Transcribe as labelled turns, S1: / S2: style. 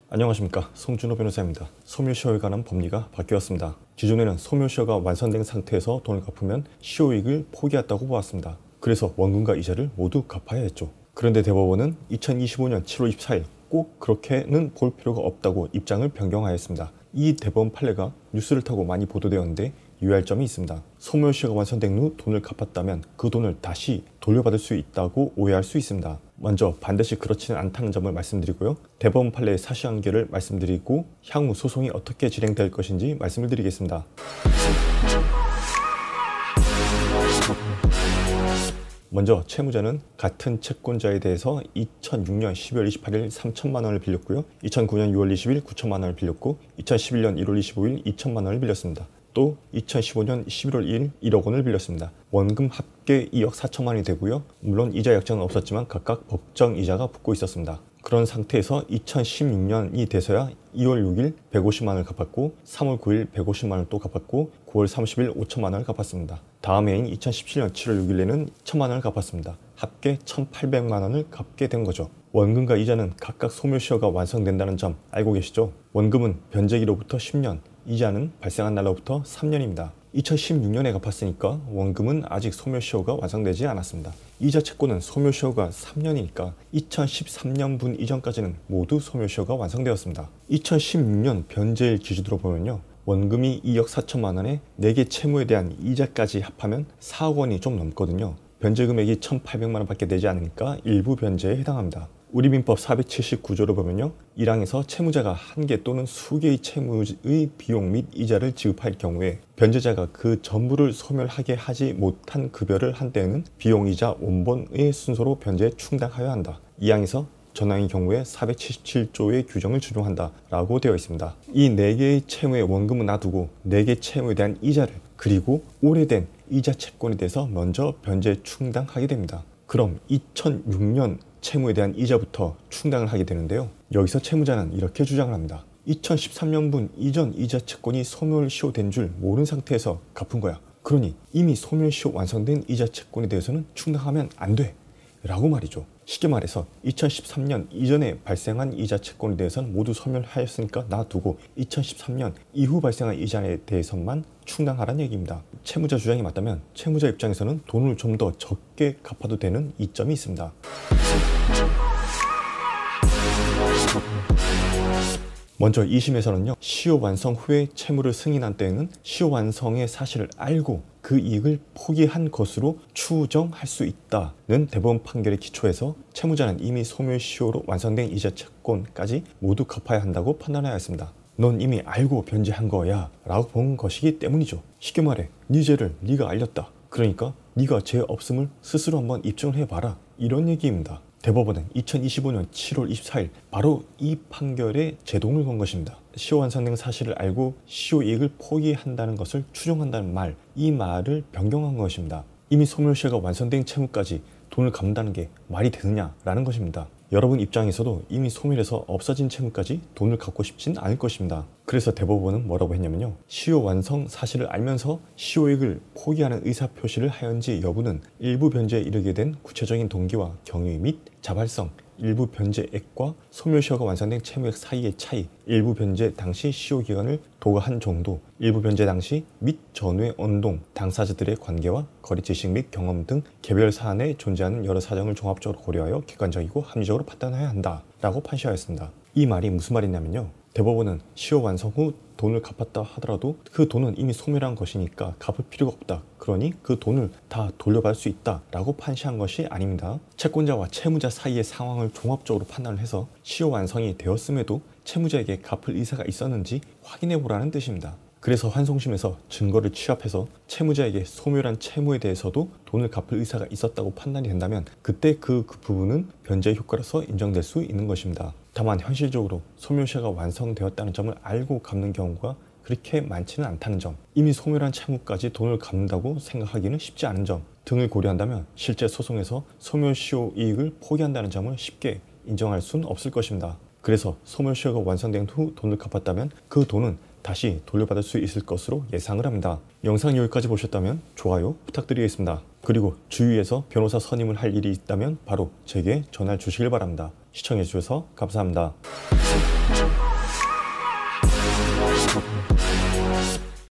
S1: 안녕하십니까, 송준호 변호사입니다. 소멸시효에 관한 법리가 바뀌었습니다. 기존에는 소멸시효가 완성된 상태에서 돈을 갚으면 시효이익을 포기했다고 보았습니다. 그래서 원금과 이자를 모두 갚아야 했죠. 그런데 대법원은 2025년 7월 24일 꼭 그렇게는 볼 필요가 없다고 입장을 변경하였습니다. 이 대법원 판례가 뉴스를 타고 많이 보도되었는데 유의할 점이 있습니다. 소멸시효가 완성된 후 돈을 갚았다면 그 돈을 다시 돌려받을 수 있다고 오해할 수 있습니다. 먼저 반드시 그렇지는 않다는 점을 말씀드리고요. 대법원 판례의 사실관계를 말씀드리고 향후 소송이 어떻게 진행될 것인지 말씀을 드리겠습니다. 먼저 채무자는 같은 채권자에 대해서 2006년 12월 28일 3천만 원을 빌렸고요. 2009년 6월 20일 9천만 원을 빌렸고 2011년 1월 25일 2천만 원을 빌렸습니다. 또 2015년 11월 2일 1억 원을 빌렸습니다. 원금 합계 2억 4천만 원이 되고요. 물론 이자 약정은 없었지만 각각 법정 이자가 붙고 있었습니다. 그런 상태에서 2016년이 돼서야 2월 6일 150만 원을 갚았고 3월 9일 150만 원을 또 갚았고 9월 30일 5천만 원을 갚았습니다. 다음 해인 2017년 7월 6일에는 1천만 원을 갚았습니다. 합계 1,800만 원을 갚게 된 거죠. 원금과 이자는 각각 소멸시효가 완성된다는 점 알고 계시죠? 원금은 변제기로부터 10년, 이자는 발생한 날로부터 3년입니다. 2016년에 갚았으니까 원금은 아직 소멸시효가 완성되지 않았습니다. 이자 채권은 소멸시효가 3년이니까 2013년분 이전까지는 모두 소멸시효가 완성되었습니다. 2016년 변제일 기준으로 보면요. 원금이 2억 4천만 원에 4개 채무에 대한 이자까지 합하면 4억 원이 좀 넘거든요. 변제 금액이 1,800만 원밖에 되지 않으니까 일부 변제에 해당합니다. 우리 민법 479조를 보면요. 1항에서 채무자가 1개 또는 수개의 채무의 비용 및 이자를 지급할 경우에 변제자가 그 전부를 소멸하게 하지 못한 급여를 한 때에는 비용이자 원본의 순서로 변제에 충당하여야 한다. 2항에서 전항의 경우에 477조의 규정을 준용한다 라고 되어 있습니다. 이 4개의 채무의 원금은 놔두고 4개 채무에 대한 이자를 그리고 오래된 이자 채권에 대해서 먼저 변제 충당하게 됩니다. 그럼 2006년 채무에 대한 이자부터 충당을 하게 되는데요. 여기서 채무자는 이렇게 주장을 합니다. 2013년분 이전 이자 채권이 소멸시효된 줄 모르는 상태에서 갚은 거야. 그러니 이미 소멸시효 완성된 이자 채권에 대해서는 충당하면 안 돼 라고 말이죠. 쉽게 말해서 2013년 이전에 발생한 이자 채권에 대해서는 모두 소멸하였으니까 놔두고 2013년 이후 발생한 이자에 대해서만 충당하라는 얘기입니다. 채무자 주장이 맞다면 채무자 입장에서는 돈을 좀 더 적게 갚아도 되는 이점이 있습니다. 먼저 2심에서는요. 시효 완성 후에 채무를 승인한 때에는 시효 완성의 사실을 알고 그 이익을 포기한 것으로 추정할 수 있다는 대법원 판결에 기초해서 채무자는 이미 소멸시효로 완성된 이자 채권까지 모두 갚아야 한다고 판단하였습니다. 넌 이미 알고 변제한 거야 라고 본 것이기 때문이죠. 쉽게 말해 네 죄를 네가 알렸다. 그러니까 네가 죄 없음을 스스로 한번 입증을 해봐라. 이런 얘기입니다. 대법원은 2025년 7월 24일 바로 이 판결에 제동을 건 것입니다. 시효 완성된 사실을 알고 시효 이익을 포기한다는 것을 추정한다는 말, 이 말을 변경한 것입니다. 이미 소멸시효가 완성된 채무까지 돈을 갚는다는 게 말이 되느냐라는 것입니다. 여러분 입장에서도 이미 소멸해서 없어진 채무까지 돈을 갚고 싶진 않을 것입니다. 그래서 대법원은 뭐라고 했냐면요. 시효 완성 사실을 알면서 시효이익을 포기하는 의사표시를 하였는지 여부는 일부 변제에 이르게 된 구체적인 동기와 경위 및 자발성, 일부 변제액과 소멸시효가 완성된 채무액 사이의 차이, 일부 변제 당시 시효기간을 도가한 정도, 일부 변제 당시 및 전후의 언동, 당사자들의 관계와 거래 지식 및 경험 등 개별 사안에 존재하는 여러 사정을 종합적으로 고려하여 객관적이고 합리적으로 판단해야 한다 라고 판시하였습니다. 이 말이 무슨 말이냐면요. 대법원은 시효 완성 후 돈을 갚았다 하더라도 그 돈은 이미 소멸한 것이니까 갚을 필요가 없다. 그러니 그 돈을 다 돌려받을 수 있다 라고 판시한 것이 아닙니다. 채권자와 채무자 사이의 상황을 종합적으로 판단을 해서 시효 완성이 되었음에도 채무자에게 갚을 의사가 있었는지 확인해 보라는 뜻입니다. 그래서 환송심에서 증거를 취합해서 채무자에게 소멸한 채무에 대해서도 돈을 갚을 의사가 있었다고 판단이 된다면 그때 그 부분은 변제 효과로서 인정될 수 있는 것입니다. 다만 현실적으로 소멸시효가 완성되었다는 점을 알고 갚는 경우가 그렇게 많지는 않다는 점, 이미 소멸한 채무까지 돈을 갚는다고 생각하기는 쉽지 않은 점 등을 고려한다면 실제 소송에서 소멸시효 이익을 포기한다는 점을 쉽게 인정할 수는 없을 것입니다. 그래서 소멸시효가 완성된 후 돈을 갚았다면 그 돈은 다시 돌려받을 수 있을 것으로 예상을 합니다. 영상 여기까지 보셨다면 좋아요 부탁드리겠습니다. 그리고 주위에서 변호사 선임을 할 일이 있다면 바로 제게 전화 주시길 바랍니다. 시청해 주셔서 감사합니다.